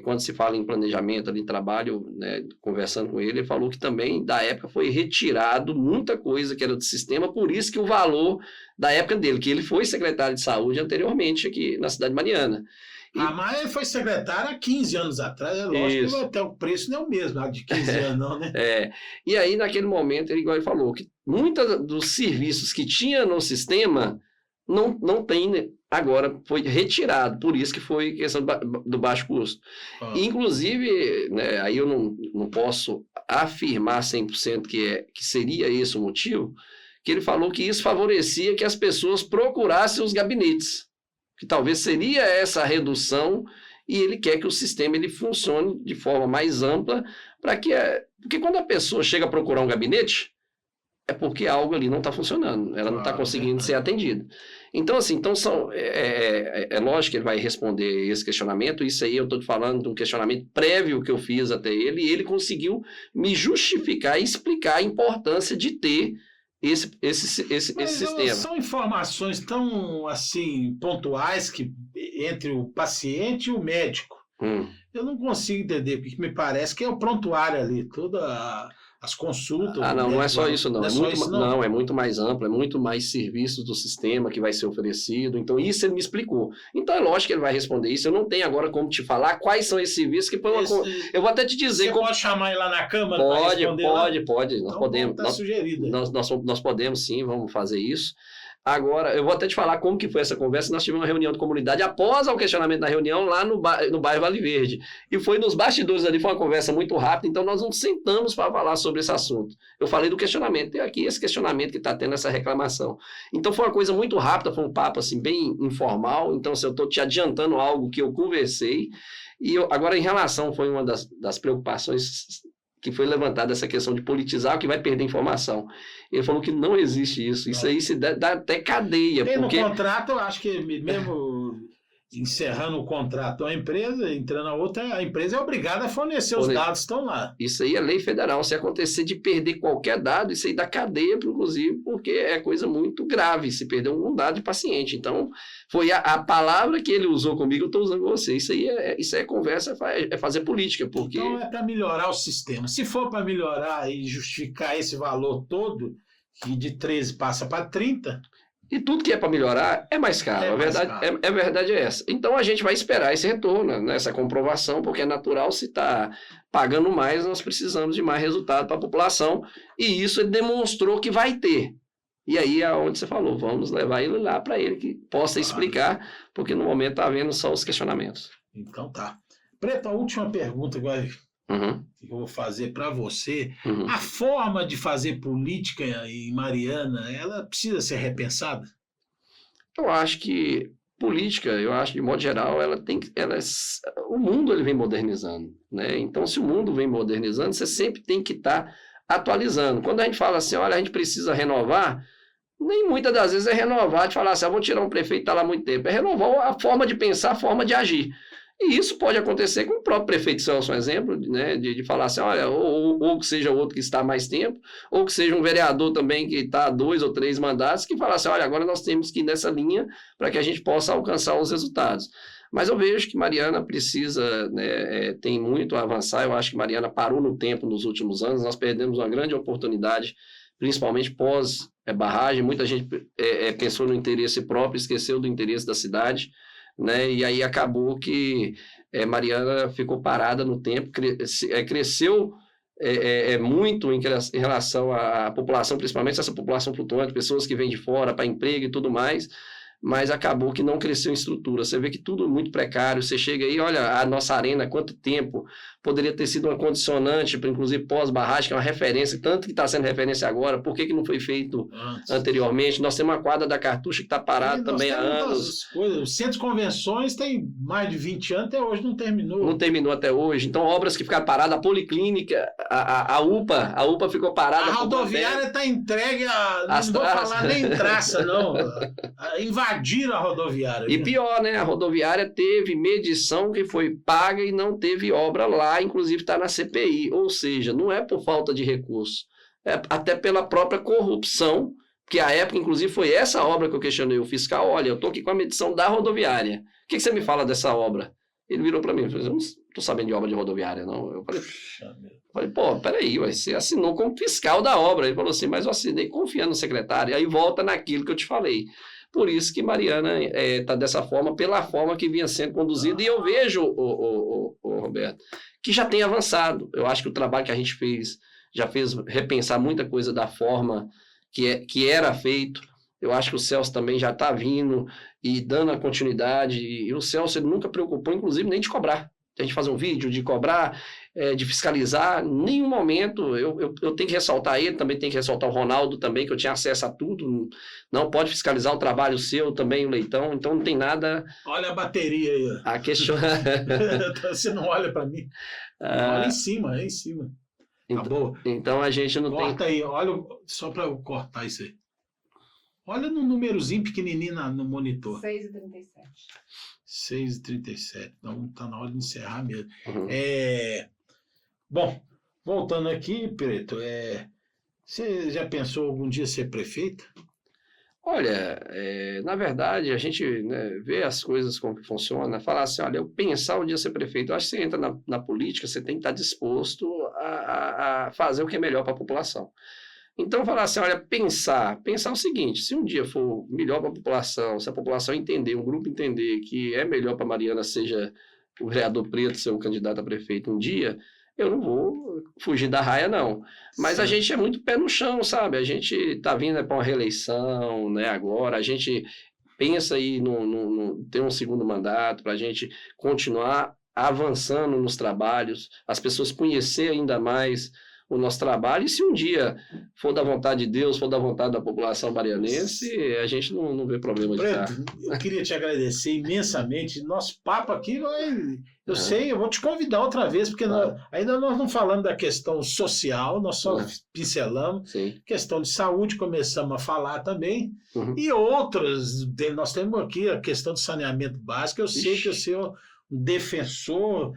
quando se fala em planejamento ali, trabalho, né, conversando com ele falou que também da época foi retirado muita coisa que era do sistema, por isso que o valor da época dele, que ele foi secretário de saúde anteriormente aqui na cidade de Mariana. Mas ele foi secretário há 15 anos atrás, é lógico que até o preço não é o mesmo, de 15 anos não, né? E aí naquele momento, igual ele falou, que muitos dos serviços que tinha no sistema não tem, agora foi retirado, por isso que foi questão do baixo custo. Inclusive, né, aí eu não posso afirmar 100% que seria esse o motivo, que ele falou que isso favorecia que as pessoas procurassem os gabinetes, que talvez seria essa redução, e ele quer que o sistema ele funcione de forma mais ampla, porque quando a pessoa chega a procurar um gabinete, é porque algo ali não está funcionando, ela não está conseguindo ser atendida. Então, assim, é lógico que ele vai responder esse questionamento, isso aí eu estou te falando de um questionamento prévio que eu fiz até ele, e ele conseguiu me justificar e explicar a importância de ter esse sistema. São informações tão, assim, pontuais que entre o paciente e o médico. Eu não consigo entender, porque me parece que é o prontuário ali, as consultas. Não é só isso, não. Não, é muito mais amplo, é muito mais serviços do sistema que vai ser oferecido. Então, isso ele me explicou. Então, é lógico que ele vai responder isso. Eu não tenho agora como te falar quais são esses serviços que eu vou até te dizer. Você pode chamar ele lá na Câmara para responder? Pode. Nós podemos. Está sugerido. Nós podemos sim, vamos fazer isso. Agora, eu vou até te falar como que foi essa conversa. Nós tivemos uma reunião de comunidade após o questionamento da reunião lá no bairro Vale Verde. E foi nos bastidores ali, foi uma conversa muito rápida, então nós não sentamos para falar sobre esse assunto. Eu falei do questionamento, e aqui esse questionamento que está tendo essa reclamação. Então foi uma coisa muito rápida, foi um papo assim, bem informal. Então, eu estou te adiantando algo que eu conversei. Agora, em relação, foi uma das preocupações que foi levantada essa questão de politizar, que vai perder informação. Ele falou que não existe isso. Isso aí se dá até cadeia. No contrato, eu acho que mesmo encerrando o contrato a empresa, entrando a outra, a empresa é obrigada a fornecer os dados que estão lá. Isso aí é lei federal. Se acontecer de perder qualquer dado, isso aí dá cadeia, inclusive, porque é coisa muito grave se perder um dado de paciente. Então, foi a palavra que ele usou comigo, eu estou usando com você. Isso aí é conversa, é fazer política. Porque... Então, é para melhorar o sistema. Se for para melhorar e justificar esse valor todo, que de 13 passa para 30... E tudo que é para melhorar é mais caro. A verdade é essa. Então a gente vai esperar esse retorno, né, essa comprovação, porque é natural, se está pagando mais, nós precisamos de mais resultado para a população. E isso ele demonstrou que vai ter. E aí é onde você falou, vamos levar ele lá para ele que possa explicar, porque no momento está havendo só os questionamentos. Então tá. Preto, a última pergunta agora que eu vou fazer para você. A forma de fazer política em Mariana, ela precisa ser repensada? Eu acho que política, de modo geral, o mundo ele vem modernizando, né? Então, se o mundo vem modernizando, você sempre tem que estar atualizando. Quando a gente fala assim, olha, a gente precisa renovar, nem muitas das vezes é renovar, de falar assim, vou tirar um prefeito que está lá há muito tempo. É renovar a forma de pensar, a forma de agir. E isso pode acontecer com o próprio prefeito Celso, um exemplo, né, de falar assim, olha, ou que seja outro que está há mais tempo, ou que seja um vereador também que está há 2 ou 3 mandatos, que fala assim, olha, agora nós temos que ir nessa linha para que a gente possa alcançar os resultados. Mas eu vejo que Mariana precisa, né, tem muito a avançar. Eu acho que Mariana parou no tempo nos últimos anos. Nós perdemos uma grande oportunidade, principalmente pós-barragem. Muita gente pensou no interesse próprio, esqueceu do interesse da cidade, né? E aí acabou que Mariana ficou parada no tempo, cresceu muito em relação à população, principalmente essa população flutuante, pessoas que vêm de fora para emprego e tudo mais, mas acabou que não cresceu em estrutura. Você vê que tudo é muito precário. Você chega aí, olha, a nossa arena, quanto tempo poderia ter sido uma condicionante, inclusive pós-barragem, que é uma referência, tanto que está sendo referência agora, por que não foi feito anteriormente? Nós temos uma quadra da Cartucha que está parada também há anos. O centro de convenções tem mais de 20 anos, até hoje não terminou. Não terminou até hoje. Então, obras que ficaram paradas, a Policlínica, a UPA ficou parada. A rodoviária está entregue não vou falar nem traça, não. Invadiram a rodoviária. E pior, né? A rodoviária teve medição que foi paga e não teve obra lá, inclusive está na CPI. Ou seja, não é por falta de recurso, é até pela própria corrupção, que à época, inclusive, foi essa obra que eu questionei o fiscal. Olha, eu estou aqui com a medição da rodoviária. O que você me fala dessa obra? Ele virou para mim e falou, eu não estou sabendo de obra de rodoviária, não. Eu falei, pô, peraí, você assinou como fiscal da obra. Ele falou assim, mas eu assinei confiando no secretário. Aí volta naquilo que eu te falei. Por isso que Mariana está dessa forma, pela forma que vinha sendo conduzida. E eu vejo, Roberto, que já tem avançado. Eu acho que o trabalho que a gente fez já fez repensar muita coisa da forma que era feito. Eu acho que o Celso também já está vindo e dando a continuidade. E o Celso ele nunca preocupou, inclusive, nem de cobrar. A gente fazer um vídeo, de cobrar, de fiscalizar, em nenhum momento. Eu tenho que ressaltar ele, também tenho que ressaltar o Ronaldo também, que eu tinha acesso a tudo. Não pode fiscalizar o trabalho seu também, o Leitão, então não tem nada... Olha a bateria aí. A questionar. Você não olha para mim. Olha em cima, é em cima. Acabou. Então a gente não Corta aí, olha, só para eu cortar isso aí. Olha no númerozinho pequenininho no monitor. 6h37. 6h37. Então está na hora de encerrar mesmo. Uhum. Bom, voltando aqui, Preto, você já pensou algum dia ser prefeito? Olha, na verdade, a gente, né, vê as coisas como que funciona, falar assim, olha, eu pensar um dia ser prefeito, eu acho que você entra na política, você tem que estar disposto a fazer o que é melhor para a população. Então, falar assim, olha, pensar o seguinte, se um dia for melhor para a população, se a população entender, um grupo entender que é melhor para Mariana, seja o vereador Preto ser o candidato a prefeito um dia, eu não vou fugir da raia, não. Mas a gente é muito pé no chão, sabe? A gente está vindo para uma reeleição, né, agora, a gente pensa aí ter um segundo mandato para a gente continuar avançando nos trabalhos, as pessoas conhecer ainda mais o nosso trabalho, e se um dia for da vontade de Deus, for da vontade da população marianense, a gente não vê problema de estar. Eu queria te agradecer imensamente. Nosso papo aqui, eu sei, eu vou te convidar outra vez, porque ainda nós não falamos da questão social, nós só pincelamos. Sim. Questão de saúde, começamos a falar também, e outras, nós temos aqui a questão do saneamento básico. Eu sei que você é um defensor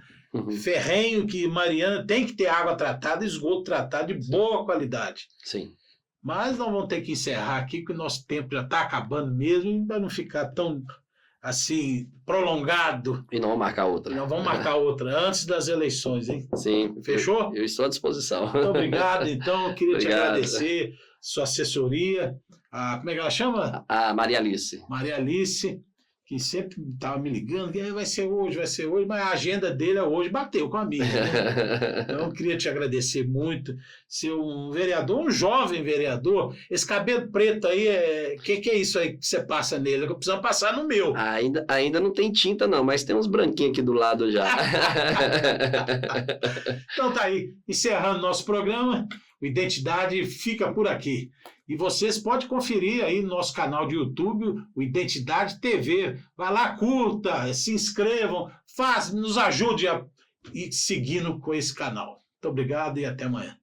ferrenho, que Mariana tem que ter água tratada, esgoto tratado de boa qualidade. Sim. Mas nós vamos ter que encerrar aqui, porque o nosso tempo já está acabando mesmo, para não ficar tão assim prolongado. E não vamos marcar outra. Nós vamos marcar outra antes das eleições, hein? Sim. Fechou? Eu estou à disposição. Muito obrigado, então. Eu queria te Obrigado. agradecer, sua assessoria. Como é que ela chama? A Maria Alice. Maria Alice, que sempre estava me ligando, que vai ser hoje, mas a agenda dele hoje bateu com a minha. Né? Então, eu queria te agradecer muito. Ser um vereador, um jovem vereador, esse cabelo preto aí, que é isso aí que você passa nele? Eu preciso passar no meu. Ainda não tem tinta, não, mas tem uns branquinhos aqui do lado já. Então tá aí, encerrando nosso programa, o Identidade fica por aqui. E vocês podem conferir aí no nosso canal de YouTube, o Identidade TV. Vai lá, curta, se inscrevam, nos ajude a ir seguindo com esse canal. Muito obrigado e até amanhã.